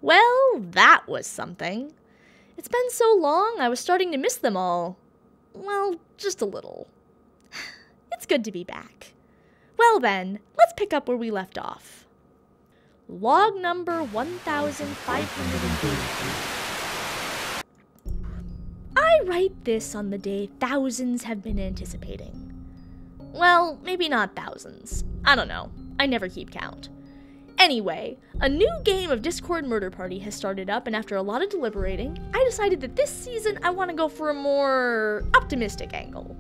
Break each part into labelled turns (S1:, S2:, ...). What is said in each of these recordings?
S1: Well, that was something. It's been so long, I was starting to miss them all. Well, just a little. It's good to be back. Well then, let's pick up where we left off. Log number 1580. I write this on the day thousands have been anticipating. Well, maybe not thousands. I don't know. I never keep count. Anyway, a new game of Discord Murder Party has started up, and after a lot of deliberating, I decided that this season I want to go for a more optimistic angle.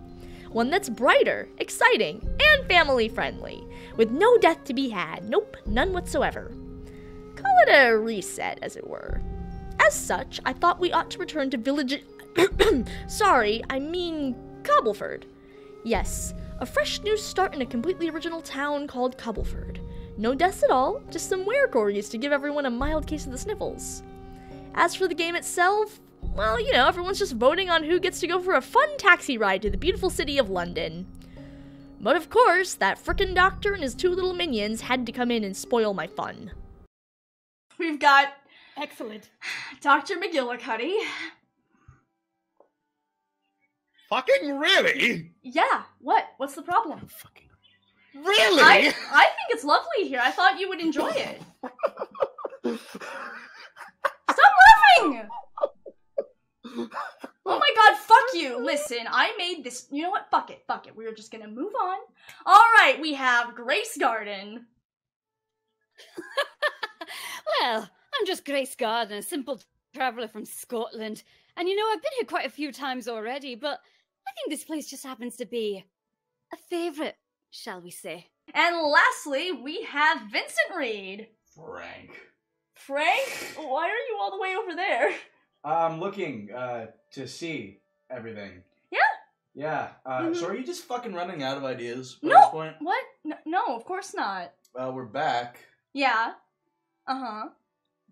S1: One that's brighter, exciting, and family-friendly, with no death to be had. Nope, none whatsoever. Call it a reset, as it were. As such, I thought we ought to return to village... Sorry, I mean Cobbleford. Yes, a fresh new start in a completely original town called Cobbleford. No deaths at all, just some werecorgis to give everyone a mild case of the sniffles. As for the game itself, well, you know, everyone's just voting on who gets to go for a fun taxi ride to the beautiful city of London. But of course, that frickin' doctor and his two little minions had to come in and spoil my fun.
S2: We've got...
S3: Excellent.
S2: Dr. McGillicuddy.
S4: Fucking really?
S2: Yeah, what? What's the problem?
S4: Fucking really?
S2: I think it's lovely here. I thought you would enjoy it. Stop laughing! Oh my god, fuck you! Listen, I made this... You know what? Fuck it. We're just gonna move on. Alright, we have Grace Garden.
S3: Well, I'm just Grace Garden, a simple traveller from Scotland. And you know, I've been here quite a few times already, but I think this place just happens to be a favourite, shall we say.
S2: And lastly, we have Vincent Reed. Frank? Why are you all the way over there?
S5: I'm looking to see everything.
S2: Yeah?
S5: Yeah. So are you just fucking running out of ideas at
S2: No.
S5: this point?
S2: What? No, of course not.
S5: Well, we're back.
S2: Yeah. Uh-huh.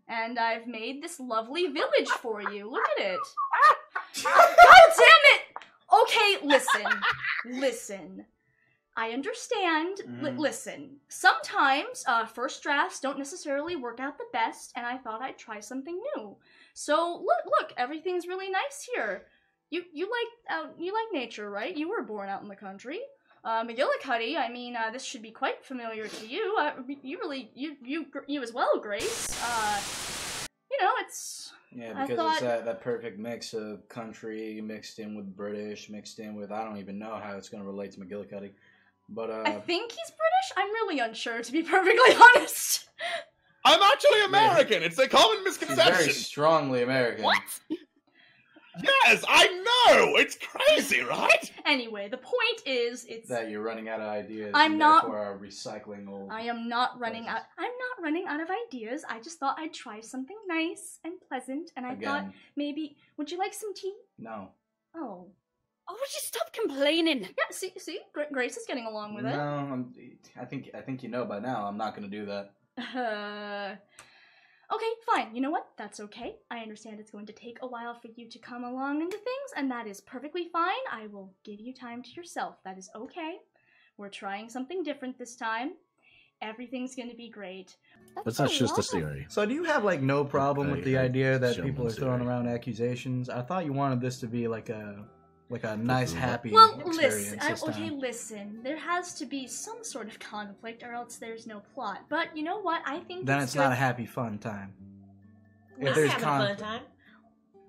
S2: And I've made this lovely village for you. Look at it. God damn it! Okay, listen. I understand. Listen. Sometimes, first drafts don't necessarily work out the best, and I thought I'd try something new. So, look, everything's really nice here. You like nature, right? You were born out in the country. McGillicuddy, I mean, this should be quite familiar to you. You as well, Grace. You know, it's...
S5: Yeah, because it's that perfect mix of country mixed in with British, mixed in with... I don't even know how it's going to relate to McGillicuddy. But,
S2: I think he's British? I'm really unsure, to be perfectly honest.
S4: I'm actually American! It's a common misconception!
S5: He's very strongly American.
S4: What? Yes, I know! It's crazy, right?
S2: Anyway, the point is, it's...
S5: That you're running out of ideas
S2: I'm
S5: and
S2: not...
S5: therefore are recycling old...
S2: I am not running out... I'm not running out of ideas. I just thought I'd try something nice and pleasant, and I thought maybe... Would you like some tea?
S5: No.
S2: Oh.
S3: Oh, would you stop complaining?
S2: Yeah, see? Grace is getting along with it.
S5: No, I think you know by now I'm not going to do that.
S2: Okay, fine. You know what? That's okay. I understand it's going to take a while for you to come along into things, and that is perfectly fine. I will give you time to yourself. That is okay. We're trying something different this time. Everything's going to be great.
S6: But that's just a theory.
S5: So do you have, like, no problem with the idea that people are throwing
S6: theory.
S5: around accusations? I thought you wanted this to be like a nice, happy
S2: listen.
S5: experience this time.
S2: Listen. There has to be some sort of conflict, or else there's no plot. But you know what? I think
S5: then it's
S2: good.
S5: not a happy, fun time.
S7: If there's conflict.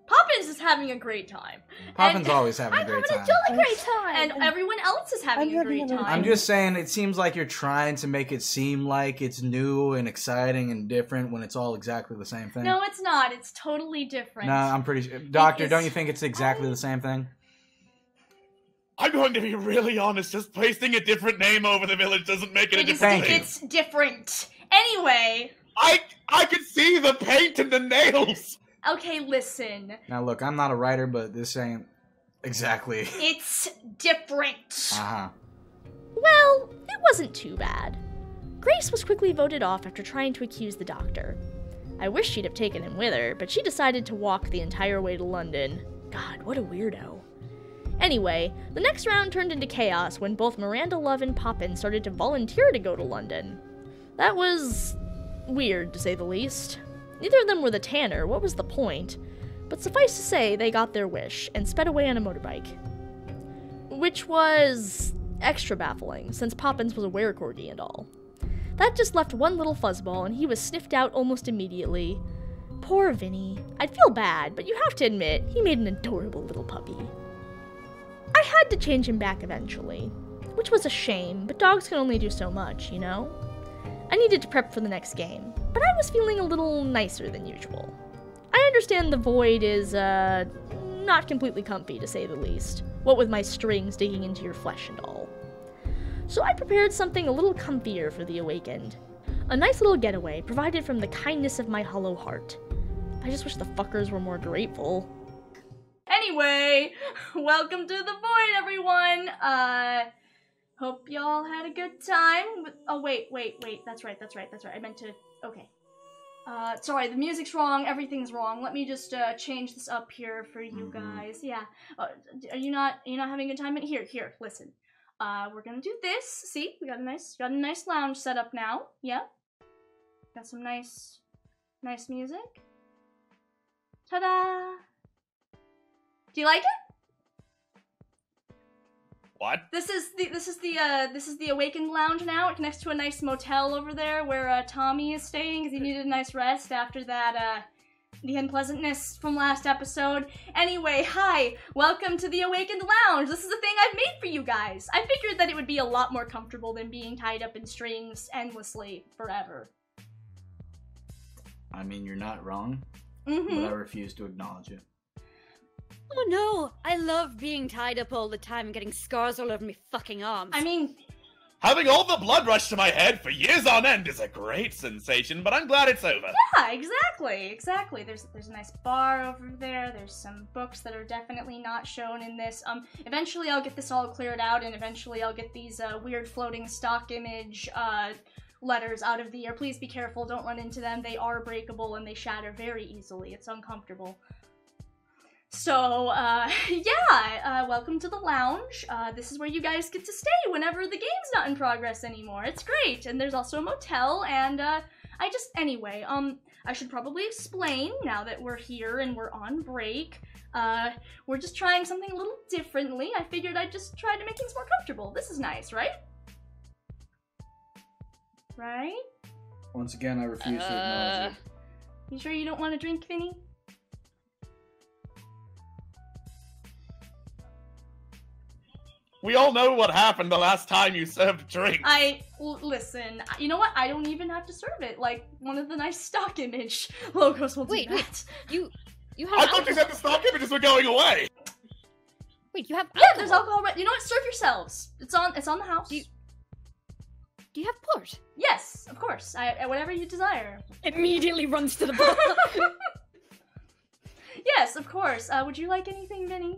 S2: Poppins is having a great time.
S5: Poppins always having a great time.
S2: I'm having a great time. And everyone else is having a great time.
S5: I'm just saying, it seems like you're trying to make it seem like it's new and exciting and different when it's all exactly the same thing.
S2: No, it's not. It's totally different.
S5: No, I'm pretty sure. Doctor, don't you think it's exactly the same thing?
S4: I'm going to be really honest, just pasting a different name over the village doesn't make it a different name.
S2: It's different. Anyway.
S4: I can see the paint and the nails!
S2: Okay, listen.
S5: Now look, I'm not a writer, but this ain't exactly...
S2: It's different.
S5: Uh-huh.
S1: Well, it wasn't too bad. Grace was quickly voted off after trying to accuse the doctor. I wish she'd have taken him with her, but she decided to walk the entire way to London. God, what a weirdo. Anyway, the next round turned into chaos when both Miranda Love and Poppin started to volunteer to go to London. That was... weird, to say the least. Neither of them were the tanner, what was the point? But suffice to say, they got their wish, and sped away on a motorbike. Which was extra baffling, since Poppins was a were-corgi and all. That just left one little fuzzball, and he was sniffed out almost immediately. Poor Vinny. I'd feel bad, but you have to admit, he made an adorable little puppy. I had to change him back eventually, which was a shame, but dogs can only do so much, you know? I needed to prep for the next game, but I was feeling a little nicer than usual. I understand the void is, not completely comfy, to say the least, what with my strings digging into your flesh and all. So I prepared something a little comfier for the awakened. A nice little getaway provided from the kindness of my hollow heart. I just wish the fuckers were more grateful.
S2: Anyway, welcome to the void, everyone. Hope y'all had a good time. Oh, wait. That's right. I meant to, okay. Sorry, the music's wrong, everything's wrong. Let me just, change this up here for you guys. Yeah. Are you not having a good time? Here, listen. We're gonna do this. See, we got a nice lounge set up now. Yeah. Got some nice music. Ta-da! Do you like it?
S4: What?
S2: This is the Awakened Lounge now. It connects to a nice motel over there where Tommy is staying because he needed a nice rest after that the unpleasantness from last episode. Anyway, hi, welcome to the Awakened Lounge. This is the thing I've made for you guys. I figured that it would be a lot more comfortable than being tied up in strings endlessly forever.
S5: I mean, you're not wrong,
S2: Mm-hmm.
S5: but I refuse to acknowledge it.
S3: Oh no, I love being tied up all the time and getting scars all over my fucking arms.
S2: I mean,
S4: Having all the blood rush to my head for years on end is a great sensation, but I'm glad it's over.
S2: yeah, exactly. There's a nice bar over there. There's some books that are definitely not shown in this. Eventually I'll get this all cleared out, and eventually I'll get these weird floating stock image letters out of the air. Please be careful, don't run into them. They are breakable and they shatter very easily. It's uncomfortable. So, welcome to the lounge. This is where you guys get to stay whenever the game's not in progress anymore. It's great. And there's also a motel, and, anyway, I should probably explain, now that we're here and we're on break, we're just trying something a little differently. I figured I'd just try to make things more comfortable. This is nice, right? Right?
S5: Once again, I refuse to acknowledge it.
S2: You sure you don't want to drink, Vinny?
S4: We all know what happened the last time you served drinks.
S2: Listen, you know what? I don't even have to serve it. Like, one of the nice stock image logos will do that.
S3: Wait, you have
S4: I thought you said the stock images were going away.
S3: Wait, you have
S2: Yeah,
S3: alcohol?
S2: there's alcohol right. You know what? Serve yourselves. It's on the house.
S3: Do you have port?
S2: Yes, of course. Whatever you desire.
S3: Immediately runs to the bar.
S2: Yes, of course. Would you like anything, Vinny?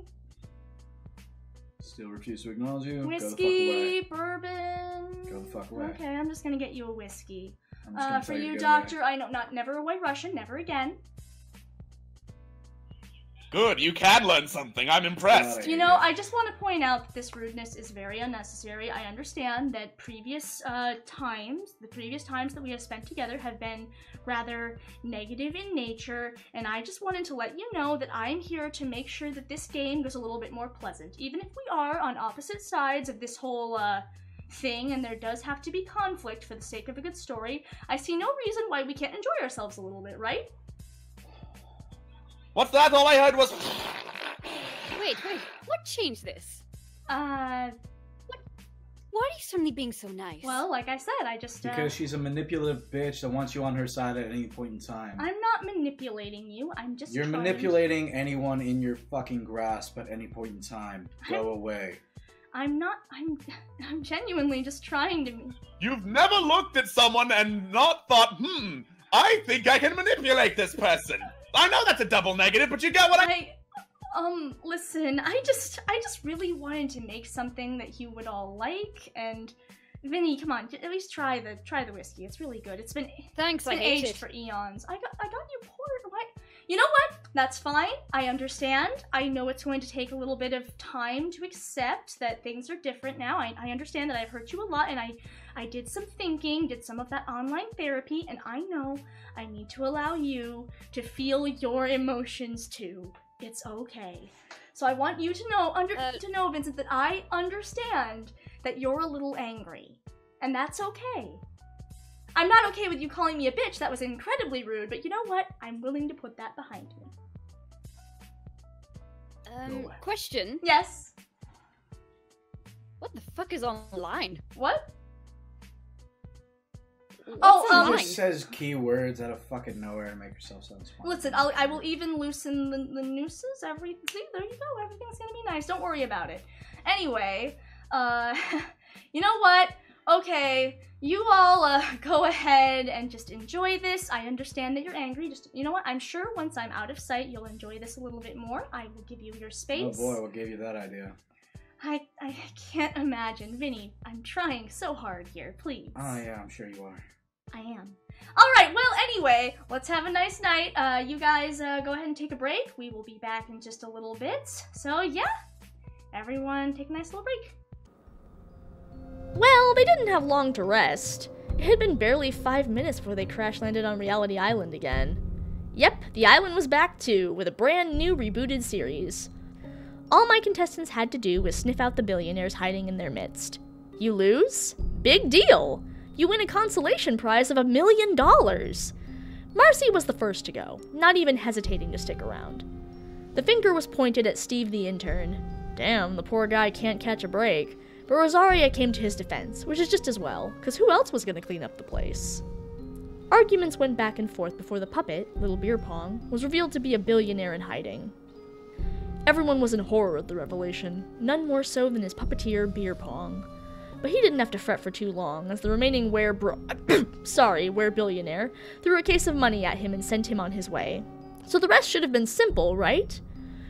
S5: Still refuse to acknowledge you.
S2: Whiskey,
S5: Go the fuck away.
S2: bourbon.
S5: Go the fuck away.
S2: Okay, I'm just gonna get you a whiskey.
S5: I'm just gonna
S2: For
S5: tell
S2: you,
S5: to go
S2: Doctor,
S5: away.
S2: I know, never a White Russian, never again.
S4: Good, you can learn something. I'm impressed.
S2: You know, I just want to point out that this rudeness is very unnecessary. I understand that the previous times that we have spent together have been rather negative in nature, and I just wanted to let you know that I'm here to make sure that this game goes a little bit more pleasant. Even if we are on opposite sides of this whole thing, and there does have to be conflict for the sake of a good story, I see no reason why we can't enjoy ourselves a little bit, right?
S4: What's that? All I heard was...
S3: Wait, what changed this?
S2: Uh,
S3: Why are you suddenly being so nice?
S2: well, like I said, I just,
S5: Because she's a manipulative bitch that wants you on her side at any point in time.
S2: I'm not manipulating you, I'm just
S5: You're
S2: trying-
S5: manipulating anyone in your fucking grasp at any point in time. Go away.
S2: I'm genuinely just trying to...
S4: You've never looked at someone and not thought, I think I can manipulate this person. I know that's a double negative, but you get what
S2: Listen, I just really wanted to make something that you would all like, and Vinny, come on, at least try the whiskey. It's really good. It's been
S3: Thanks, I
S2: aged
S3: hate it.
S2: for eons. I got you port. Why? You know what? That's fine. I understand. I know it's going to take a little bit of time to accept that things are different now. I understand that I've hurt you a lot, and I did some thinking, did some of that online therapy, and I know I need to allow you to feel your emotions too. It's okay. So I want you to know, Vincent, that I understand that you're a little angry, and that's okay. I'm not okay with you calling me a bitch. That was incredibly rude, but you know what? I'm willing to put that behind me.
S3: Question?
S2: Yes?
S3: What the fuck is online?
S2: What?
S3: What's
S5: It
S3: online?
S5: just says keywords out of fucking nowhere and make yourself sound smart.
S2: Listen, I will even loosen the nooses. See, there you go. Everything's gonna be nice. Don't worry about it. Anyway, you know what? Okay, you all go ahead and just enjoy this. I understand that you're angry. Just, you know what? I'm sure once I'm out of sight, you'll enjoy this a little bit more. I will give you your space.
S5: Oh boy, what gave you that idea?
S2: I can't imagine. Vinny, I'm trying so hard here. Please.
S5: Oh yeah, I'm sure you are.
S2: I am. Alright, well, anyway, let's have a nice night. You guys go ahead and take a break. We will be back in just a little bit. So, yeah. Everyone take a nice little break.
S1: Well, they didn't have long to rest. It had been barely 5 minutes before they crash-landed on Reality Island again. Yep, the island was back too, with a brand new rebooted series. All my contestants had to do was sniff out the billionaires hiding in their midst. You lose? Big deal! You win a consolation prize of $1 million! Marcy was the first to go, not even hesitating to stick around. The finger was pointed at Steve the intern. Damn, the poor guy can't catch a break. But Rosaria came to his defense, which is just as well, because who else was going to clean up the place? Arguments went back and forth before the puppet, Little Beer Pong, was revealed to be a billionaire in hiding. Everyone was in horror at the revelation, none more so than his puppeteer, Beer Pong. But he didn't have to fret for too long, as the remaining were-billionaire threw a case of money at him and sent him on his way. So the rest should have been simple, right?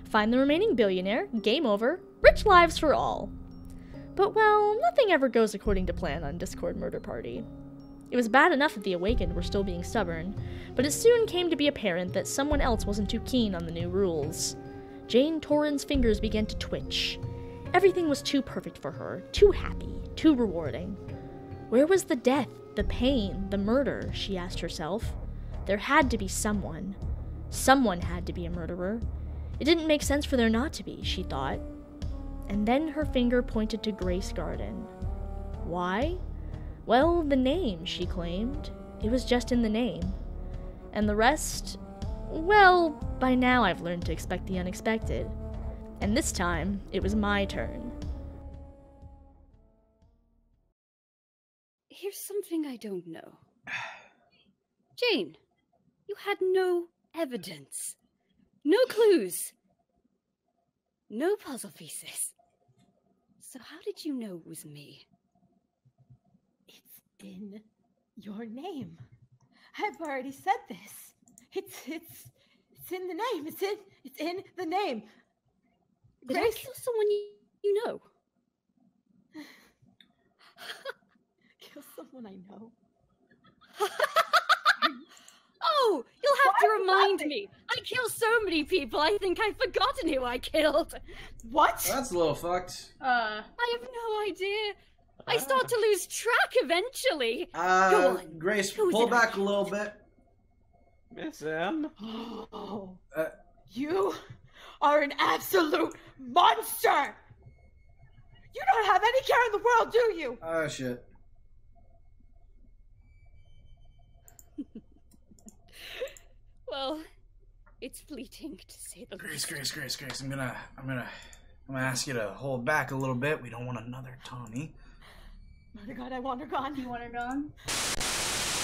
S1: Find the remaining billionaire, game over, rich lives for all. But, well, nothing ever goes according to plan on Discord Murder Party. It was bad enough that the Awakened were still being stubborn, but it soon came to be apparent that someone else wasn't too keen on the new rules. Jane Torrin's fingers began to twitch. Everything was too perfect for her, too happy, too rewarding. Where was the death, the pain, the murder, she asked herself. There had to be someone. Someone had to be a murderer. It didn't make sense for there not to be, she thought. And then her finger pointed to Grace Garden. Why? Well, the name, she claimed. It was just in the name. And the rest? Well, by now I've learned to expect the unexpected. And this time, it was my turn.
S3: Here's something I don't know. Jane, you had no evidence. No clues. No puzzle pieces. So how did you know it was me?
S8: It's in your name. I've already said this. It's in the name. It's in the name.
S3: Did I kill someone you know?
S8: Kill someone I know.
S3: Oh, you'll have to remind me. I kill so many people, I think I've forgotten who I killed.
S8: What?
S5: That's a little fucked.
S3: I have no idea. I start to lose track eventually. Go on.
S5: Grace,
S3: Who's
S5: pull
S3: it?
S5: back a little bit.
S4: Miss M?
S8: Oh, you are an absolute monster! You don't have any care in the world, do you?
S5: Oh, shit.
S3: Well, it's fleeting to say the least.
S5: Grace, I'm gonna ask you to hold back a little bit. We don't want another Tommy.
S8: Oh my God, I want her gone.
S2: You want her gone?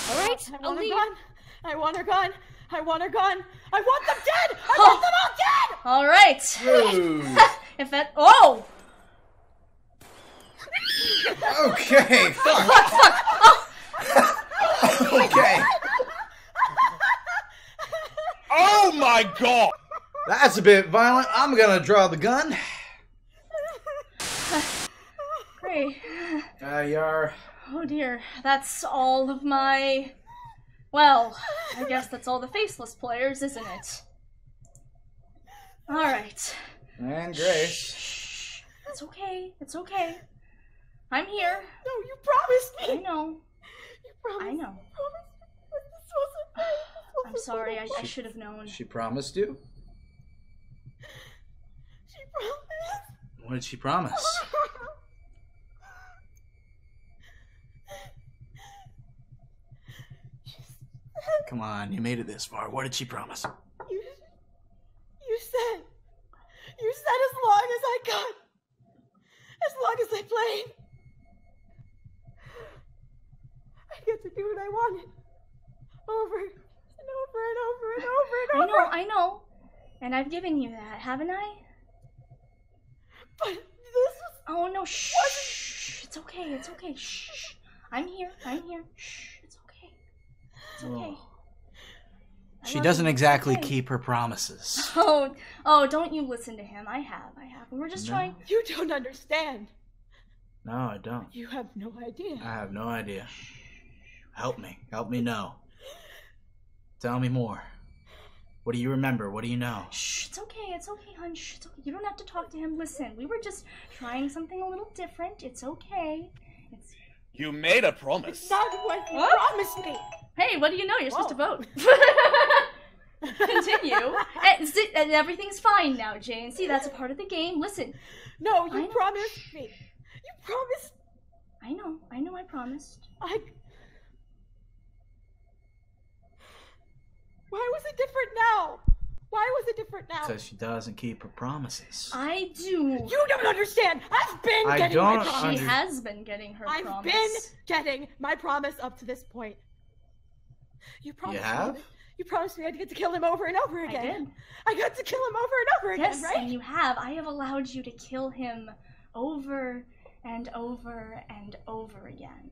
S3: All right,
S8: I
S3: I'll
S8: want her
S3: leave.
S8: gone. I want her gone. I want her gone. I want them dead. I want them all dead.
S2: All right.
S5: Ooh.
S2: If that. Oh.
S5: Okay. Fuck. Okay.
S4: Oh my god!
S5: That's a bit violent. I'm gonna draw the gun.
S2: Great.
S5: Yar.
S2: Oh dear. That's all of my. Well, I guess that's all the faceless players, isn't it? Alright.
S5: And Grace.
S2: Shh. It's okay. It's okay. I'm here.
S8: No, you promised me.
S2: I know.
S8: You promised.
S2: I know.
S8: You promised me. This wasn't.
S2: I'm sorry. I should have known.
S5: She promised you?
S8: She promised.
S5: What did she promise? Come on, you made it this far. What did she promise?
S8: You said as long as I got, as long as I played, I get to do what I wanted, over and over and over and over and over.
S2: I know. And I've given you that, haven't I?
S8: But this was...
S2: Oh, no, shh. It's okay. It's okay. Shh. I'm here. Shh. It's okay. It's okay.
S5: She doesn't exactly
S2: okay.
S5: keep her promises.
S2: Oh, don't you listen to him. I have. We were just trying.
S8: You don't understand.
S5: No, I don't.
S8: You have no idea.
S5: I have no idea. Help me know. Tell me more. What do you remember? What do you know?
S2: Shh, it's okay, hon. Shh, it's okay. You don't have to talk to him. Listen, we were just trying something a little different. It's okay.
S4: You made a promise.
S8: It's not what you promised me.
S2: Hey, what do you know? You're supposed to vote. Continue. And everything's fine now, Jane. See, that's a part of the game. Listen.
S8: No, you promised me. You promised.
S2: I know, I promised.
S8: Why was it different now? Why was it different now?
S5: Because she doesn't keep her promises.
S2: I do.
S8: You don't understand. I've been getting my promise.
S2: She has been getting her promise.
S8: I've been getting my promise up to this point. You promised me. You promised me I'd get to kill him over and over again.
S2: I did.
S8: I got to kill him over and over again, right?
S2: Yes, and you have. I have allowed you to kill him over and over and over again.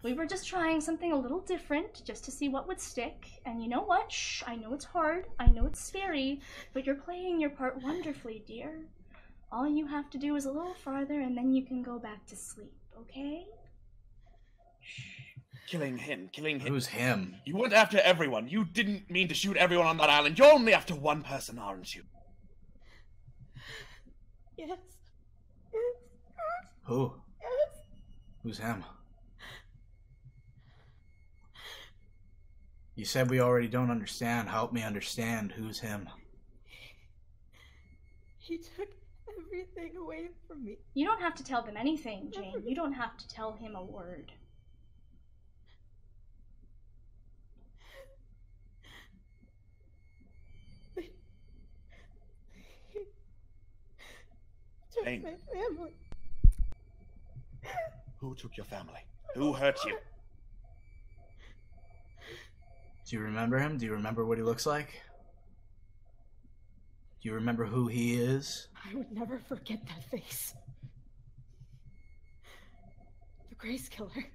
S2: We were just trying something a little different, just to see what would stick. And you know what? Shh, I know it's hard. I know it's scary. But you're playing your part wonderfully, dear. All you have to do is a little farther, and then you can go back to sleep, okay?
S4: Killing him.
S5: Who's him?
S4: You went after everyone. You didn't mean to shoot everyone on that island. You're only after one person, aren't you?
S8: Yes.
S5: Who?
S8: Yes.
S5: Who's him? You said we already don't understand. Help me understand. Who's him?
S8: He took everything away from me.
S2: You don't have to tell them anything, Jane. You don't have to tell him a word.
S4: Jane.
S8: My family.
S4: Who took your family? Who hurt you?
S5: Do you remember him? Do you remember what he looks like? Do you remember who he is?
S8: I would never forget that face. The Grace Killer.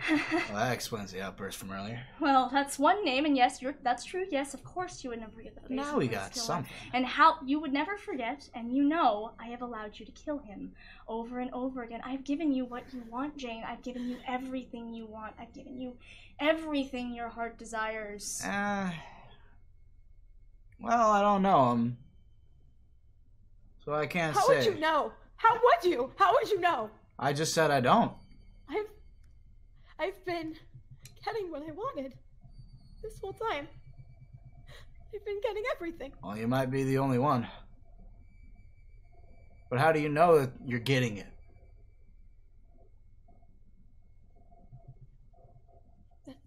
S5: Well, that explains the outburst from earlier.
S2: Well, that's one name, and yes, that's true. Yes, of course you would never forget that face.
S5: Now we got something.
S2: And how you would never forget, and you know I have allowed you to kill him over and over again. I've given you what you want, Jane. I've given you everything you want. I've given you everything your heart desires.
S5: Well, I don't know him. So I can't say.
S8: How would you know? How would you? How would you know?
S5: I just said I don't.
S8: I've been getting what I wanted this whole time. I've been getting everything.
S5: Well, you might be the only one. But how do you know that you're getting it?
S8: That's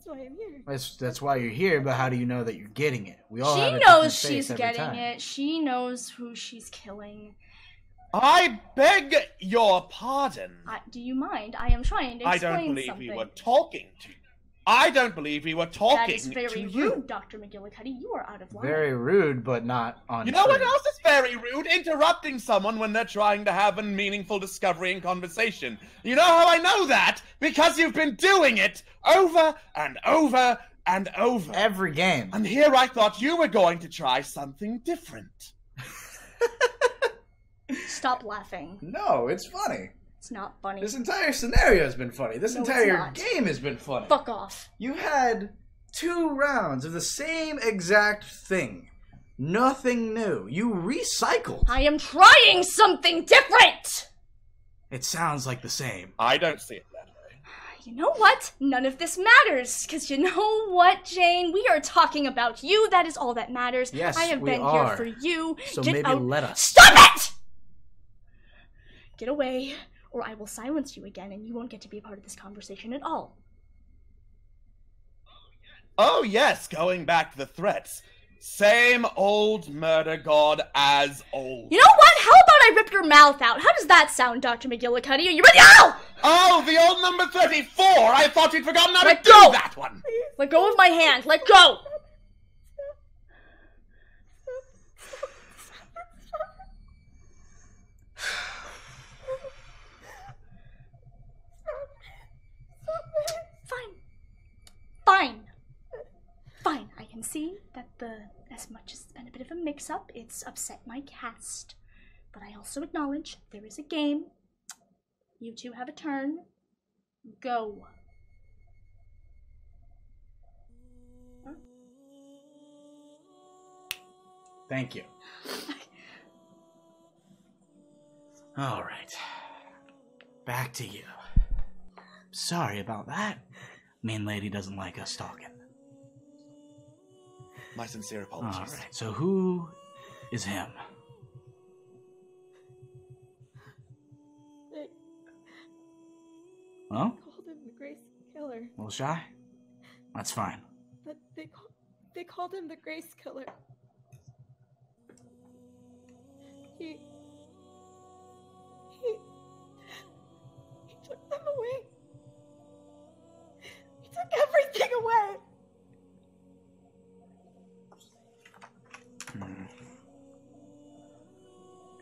S8: why I'm here.
S5: That's why you're here, but how do you know that you're getting it? We all
S2: She
S5: have a
S2: knows
S5: different face
S2: she's
S5: every
S2: getting
S5: time.
S2: it. She knows who she's killing.
S4: I beg your pardon.
S2: Do you mind? I am trying to explain
S4: I don't believe
S2: something.
S4: we were talking to you. I don't believe we were talking
S2: That is very
S4: to
S2: rude,
S4: you.
S2: Dr. McGillicuddy. You are out of line.
S5: Very rude, but not on.
S4: You know what else is very rude? Interrupting someone when they're trying to have a meaningful discovery and conversation. You know how I know that? Because you've been doing it over and over and over.
S5: Every game.
S4: And here I thought you were going to try something different.
S2: Stop laughing.
S5: No, it's funny.
S2: It's not funny.
S5: This entire scenario has been funny. This
S2: No, it's
S5: entire
S2: not.
S5: game has been funny.
S2: Fuck off.
S5: You had 2 rounds of the same exact thing. Nothing new. You recycled.
S2: I am trying something different!
S5: It sounds like the same.
S4: I don't see it that way.
S2: You know what? None of this matters. Because you know what, Jane? We are talking about you. That is all that matters.
S5: Yes,
S2: I have
S5: we
S2: been
S5: are.
S2: here for you.
S5: So
S2: Get
S5: maybe
S2: out.
S5: let us.
S2: Stop it! Get away, or I will silence you again, and you won't get to be a part of this conversation at all.
S4: Oh yes, going back to the threats. Same old murder god as old.
S2: You know what? How about I rip your mouth out? How does that sound, Dr. McGillicuddy? Are you ready? Ow!
S4: Oh, the old number 34! I thought you'd forgotten how
S2: Let
S4: to do
S2: go!
S4: that one!
S2: Let go of my hand. Let go! Fine. Fine. I can see that as much as it's been a bit of a mix-up, it's upset my cast. But I also acknowledge there is a game. You two have a turn. Go. Huh?
S5: Thank you. All right. Back to you. Sorry about that. Main lady doesn't like us talking.
S4: My sincere apologies.
S5: All right. So who is him?
S8: They
S5: Well,
S8: called him the Grace Killer.
S5: a little shy? That's fine.
S8: But they called him the Grace Killer. He took them away. He took everything away.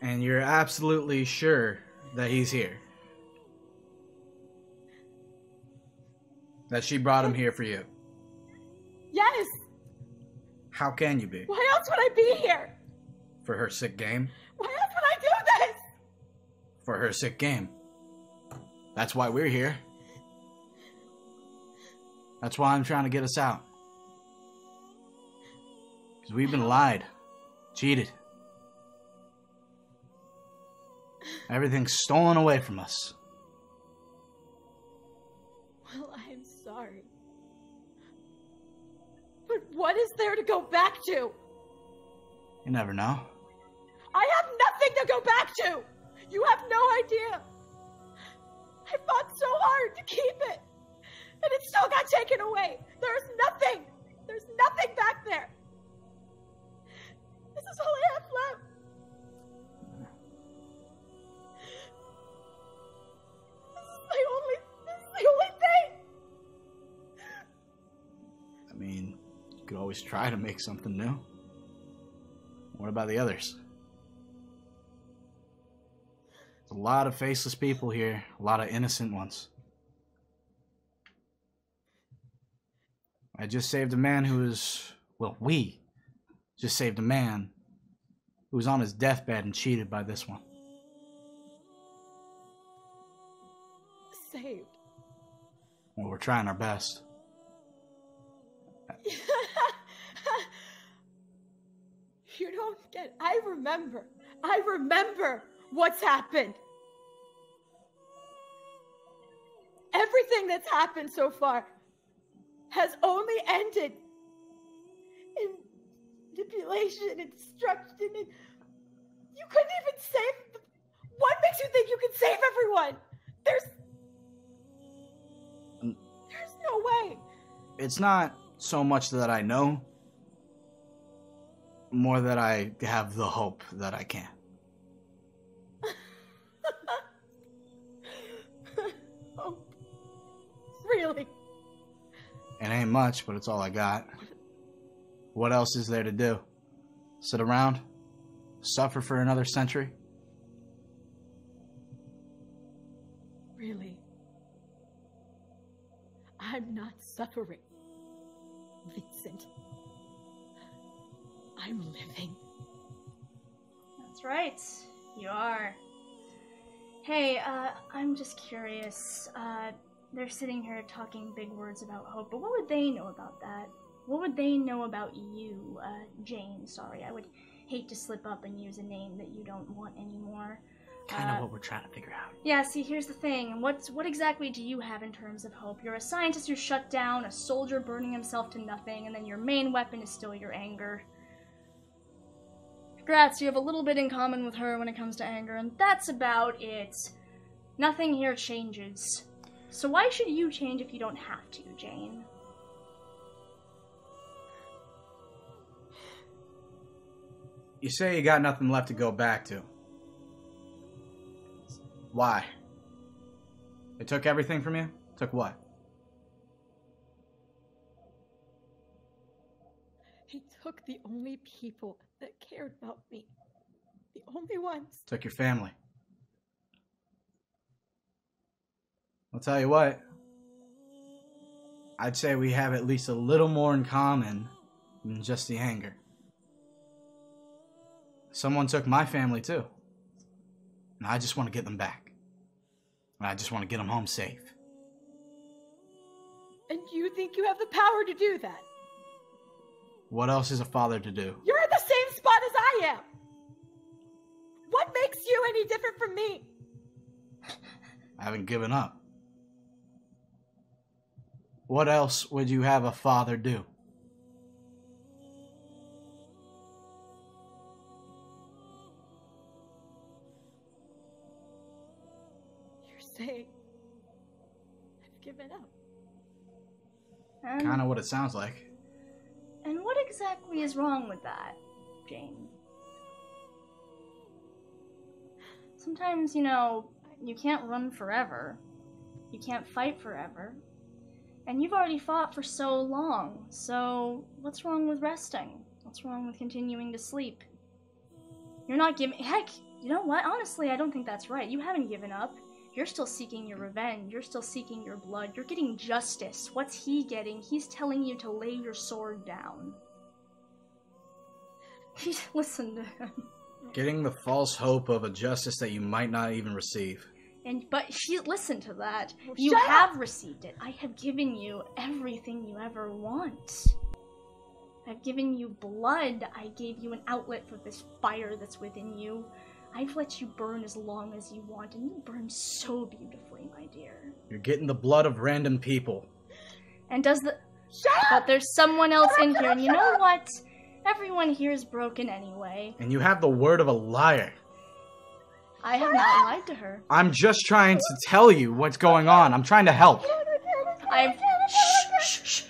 S5: And you're absolutely sure that he's here? That she brought him here for you?
S8: Yes.
S5: How can you be?
S8: Why else would I be here?
S5: For her sick game?
S8: Why else would I do this?
S5: For her sick game. That's why we're here. That's why I'm trying to get us out. Because we've been lied. Cheated. Everything's stolen away from us.
S8: Well, I am sorry. But what is there to go back to?
S5: You never know.
S8: I have nothing to go back to! You have no idea! I fought so hard to keep it! And it still got taken away! There's nothing! There's nothing back there! This is all I have left! This is the only thing!
S5: I mean, you could always try to make something new. What about the others? There's a lot of faceless people here, a lot of innocent ones. I just saved a man who was, well, we just saved a man who was on his deathbed and cheated by this one.
S8: Saved.
S5: Well, we're trying our best.
S8: You don't get. I remember what's happened. Everything that's happened so far has only ended in manipulation and destruction, and you couldn't even save. What makes you think you can save everyone? There's no way.
S5: It's not so much that I know, more that I have the hope that I can.
S8: Oh, really?
S5: It ain't much, but it's all I got. What else is there to do? Sit around? Suffer for another century?
S8: Really? I'm not suffering, Vincent. I'm living.
S2: That's right. You are. Hey, I'm just curious. They're sitting here talking big words about hope, but what would they know about that? What would they know about you, Jane? Sorry, I would hate to slip up and use a name that you don't want anymore.
S5: Kind of what we're trying to figure out.
S2: Yeah, see, here's the thing. What exactly do you have in terms of hope? You're a scientist who's shut down, a soldier burning himself to nothing, and then your main weapon is still your anger. Congrats, you have a little bit in common with her when it comes to anger, and that's about it. Nothing here changes. So why should you change if you don't have to, Jane?
S5: You say you got nothing left to go back to. Why? They took everything from you? Took what?
S8: He took the only people that cared about me. The only ones.
S5: Took your family. I'll tell you what. I'd say we have at least a little more in common than just the anger. Someone took my family too. And I just want to get them back. And I just want to get them home safe.
S8: And you think you have the power to do that?
S5: What else is a father to do?
S8: You're in the same spot as I am! What makes you any different from me?
S5: I haven't given up. What else would you have a father do?
S8: Saying I've given up.
S5: Kind of what it sounds like.
S2: And what exactly is wrong with that, Jane? Sometimes, you can't run forever. You can't fight forever. And you've already fought for so long, so what's wrong with resting? What's wrong with continuing to sleep? You're not giving— heck, you know what? Honestly, I don't think that's right. You haven't given up. You're still seeking your revenge. You're still seeking your blood. You're getting justice. What's he getting? He's telling you to lay your sword down. Listen to him.
S5: Getting the false hope of a justice that you might not even receive.
S2: But listen to that.
S8: Oh,
S2: you
S8: shut
S2: have
S8: up!
S2: received it. I have given you everything you ever want. I've given you blood. I gave you an outlet for this fire that's within you. I've let you burn as long as you want, and you burn so beautifully, my dear.
S5: You're getting the blood of random people.
S2: And does the—
S8: Shut up!
S2: But there's someone else in here, and you know what? Everyone here is broken anyway.
S5: And you have the word of a liar.
S2: I have not lied to her.
S5: I'm just trying to tell you what's going on. I'm trying to help.
S2: Shh.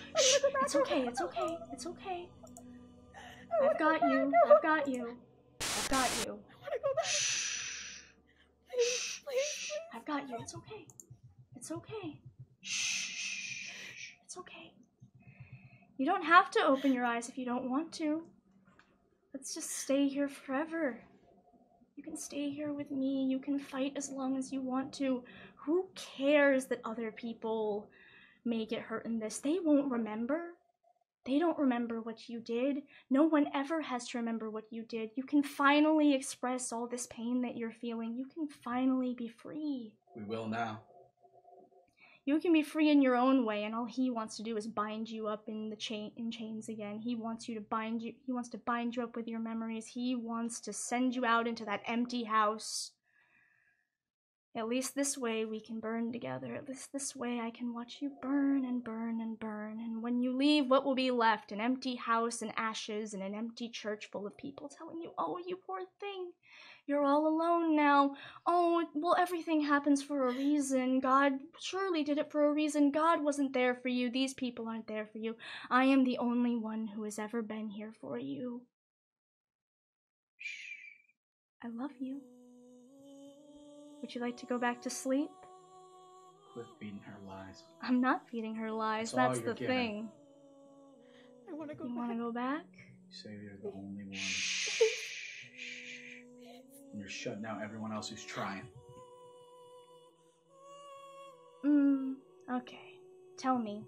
S2: It's okay, it's okay, it's okay. I've got you. I've got you. I've got you. Shh.
S8: Please.
S2: I've got you. It's okay. It's okay. Shh. It's okay. You don't have to open your eyes if you don't want to. Let's just stay here forever. You can stay here with me. You can fight as long as you want to. Who cares that other people may get hurt in this? They won't remember. They don't remember what you did. No one ever has to remember what you did. You can finally express all this pain that you're feeling. You can finally be free.
S5: We will now.
S2: You can be free in your own way, and all he wants to do is bind you up in chains again. He wants to bind you up with your memories. He wants to send you out into that empty house. At least this way we can burn together. At least this way I can watch you burn and burn and burn. And when you leave, what will be left? An empty house and ashes and an empty church full of people telling you, oh, you poor thing. You're all alone now. Oh, well, everything happens for a reason. God surely did it for a reason. God wasn't there for you. These people aren't there for you. I am the only one who has ever been here for you. Shh. I love you. Would you like to go back to sleep?
S5: Quit feeding her lies.
S2: I'm not feeding her lies. That's the thing.
S8: I want to go
S2: You
S8: back.
S2: want to go back?
S5: You say you're the only one. And you're shutting out everyone else who's trying.
S2: Okay. Tell me.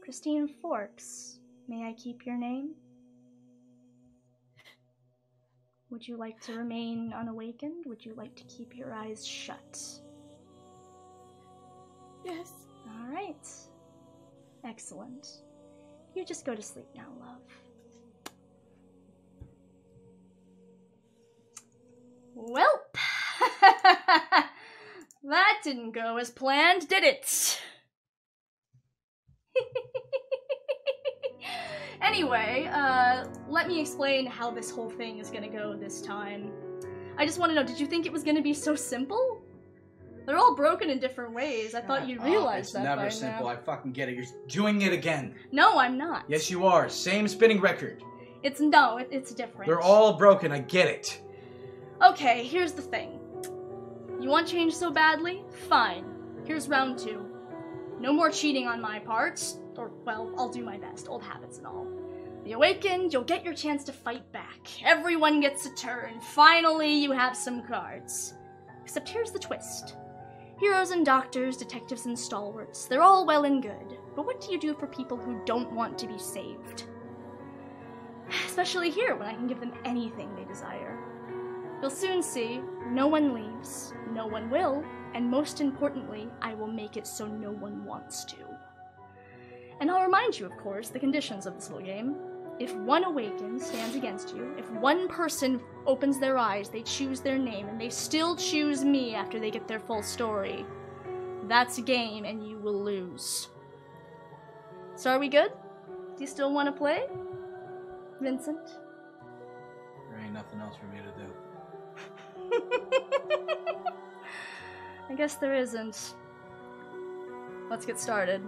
S2: Christine Forks, may I keep your name? Would you like to remain unawakened? Would you like to keep your eyes shut?
S8: Yes.
S2: Alright. Excellent. You just go to sleep now, love. Welp! That didn't go as planned, did it? Anyway, let me explain how this whole thing is gonna go this time. I just want to know, did you think it was gonna be so simple? They're all broken in different ways. I thought you'd realize that by now.
S5: It's never simple. I fucking get it. You're doing it again.
S2: No, I'm not.
S5: Yes, you are. Same spinning record.
S2: It's different.
S5: They're all broken. I get it.
S2: Okay, here's the thing. You want change so badly? Fine. Here's round 2. No more cheating on my part. Or, well, I'll do my best. Old habits and all. The awakened, you'll get your chance to fight back. Everyone gets a turn. Finally, you have some cards. Except here's the twist. Heroes and doctors, detectives and stalwarts, they're all well and good. But what do you do for people who don't want to be saved? Especially here, when I can give them anything they desire. You'll soon see, no one leaves, no one will, and most importantly, I will make it so no one wants to. And I'll remind you, of course, the conditions of this little game. If one awakened stands against you, if one person opens their eyes, they choose their name, and they still choose me after they get their full story, that's a game and you will lose. So are we good? Do you still want to play? Vincent?
S5: There ain't nothing else for me to do.
S2: I guess there isn't. Let's get started.